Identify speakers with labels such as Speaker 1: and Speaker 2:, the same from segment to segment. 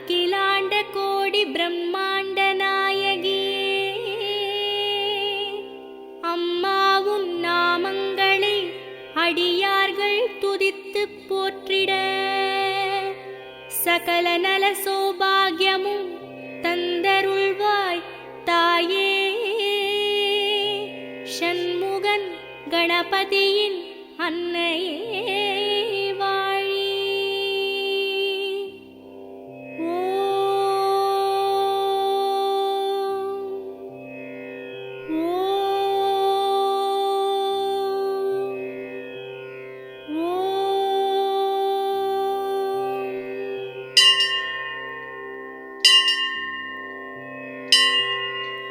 Speaker 1: அகிலாண்ட கோடி பிரம்மாண்ட நாயகியே, அம்மாவும் நாமங்களை அடியார்கள் துதித்து போற்றிட, சகல நல சௌபாகியமும் தந்தருள்வாய் தாயே. ஷண்முகன் கணபதியின் அன்னையே வாழி.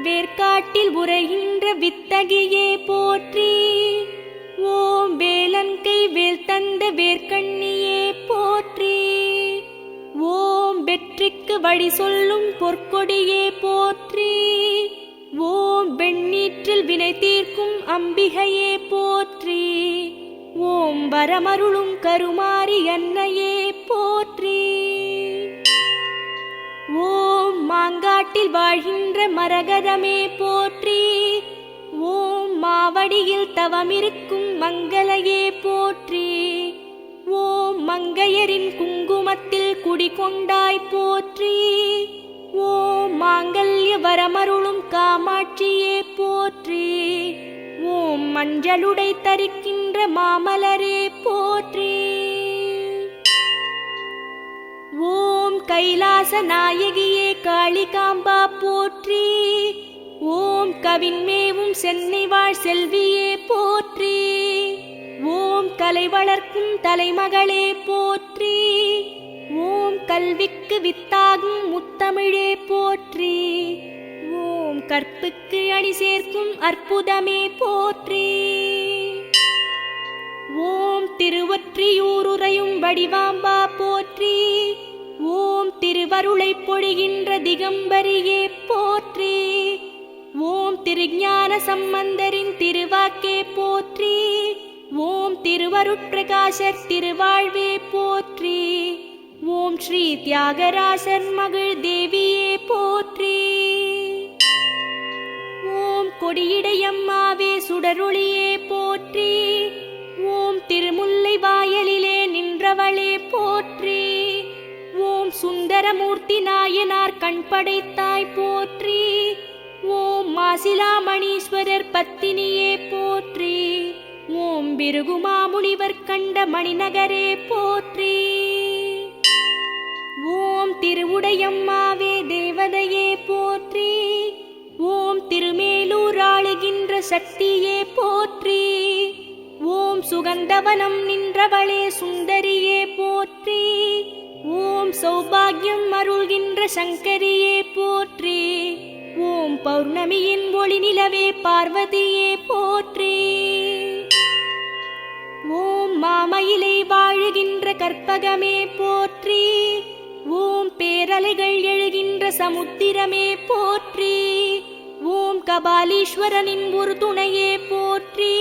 Speaker 1: வேர்க்காட்டில் உரைகின்ற வித்தகியே போற்றி. ஓம் வேலன்கை வேல் தந்த வேர்க்கண்ணியே போற்றி. ஓம் வெற்றிக்கு வழி சொல்லும் பொற்கொடியே போற்றி. ஓம் வெண்ணீற்றில் வினை தீர்க்கும் அம்பிகையே போற்றி. ஓம் வரமருளும் கருமாரி அன்னையே போற்றி. ஓம் மாங்காட்டில் வாழ்கின்ற மரகதமே போற்றி. ஓம் மாவடியில் தவமிருக்கும் மங்களையே போற்றி. ஓம் மங்கையரின் குங்குமத்தில் குடிகொண்டாய் போற்றி. ஓம் மாங்கல்ய வரமருளும் காமாட்சியே போற்றி. ஓம் மஞ்சளுடை தரிக்கின்ற மாமலரே போற்றி. ஓம் கைலாச நாயகியே காளிகாம்பா போற்றி. ஓம் கவின்மேவும் சென்னை வாழ் செல்வியே போற்றி. ஓம் கலை வளர்க்கும் தலைமகளே போற்றி. ஓம் கல்விக்கு வித்தாகும் முத்தமிழே போற்றி. ஓம் கற்புக்கு அணி சேர்க்கும் அற்புதமே போற்றி. ஓம் திருவொற்றியூருரையும் வடிவாம்பா போற்றி. ஓம் திருவருளை பொழிகின்ற திகம்பரியே போற்றி. ஓம் திருஞான சம்பந்தரின் திருவாக்கே போற்றி. ஓம் திருவருட்பிரகாசர் திருவாழ்வே போற்றி. ஓம் ஸ்ரீ தியாகராசர் மகள் தேவியே போற்றி. ஓம் கொடியிடையம்மாவே சுடரொளியே போற்றி. ஓம் திருமுல்லை வாயலிலே நின்றவளே போற்றி. ஓம் சுந்தரமூர்த்தி நாயனார் கண் படைத்தாய் போற்றி. ஓம் மாசிலாமணீஸ்வரர் பத்தினியே போற்றி. ஓம் பிருகுமாமுனிவர் கண்ட மணிநகரே போற்றி. ஓம் திருவுடையம்மாவே தேவதையே போற்றி. ஓம் திருமேலூர் ஆளுகின்ற சக்தியே போற்றி. ஓம் சுகந்தவனம் நின்றவளே சுந்தரியே போற்றி. ஓம் சௌபாகியம் அருள்கின்ற சங்கரியே போற்றி. ஓம் பௌர்ணமியின் ஒளி நிலவே பார்வதியே போற்றி. ஓம் மாமயிலை வாழுகின்ற கற்பகமே போற்றி. ஓம் பேரலைகள் எழுகின்ற சமுத்திரமே போற்றி. ஓம் கபாலீஸ்வரனின் ஒரு துணையே போற்றி.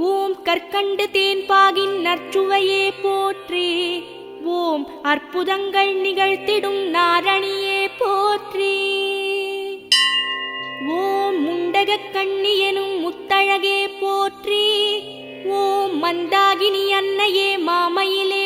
Speaker 1: ஓம் கற்கண்டு தேன்பாகின் நற்சுவையே போற்றி. ஓம் அற்புதங்கள் நிகழ்த்திடும் நாரணியே போற்றி. ஓம் முண்டகக் கண்ணி எனும் முத்தழகே போற்றி. ஓம் மந்தாகினி அன்னையே மாமயிலே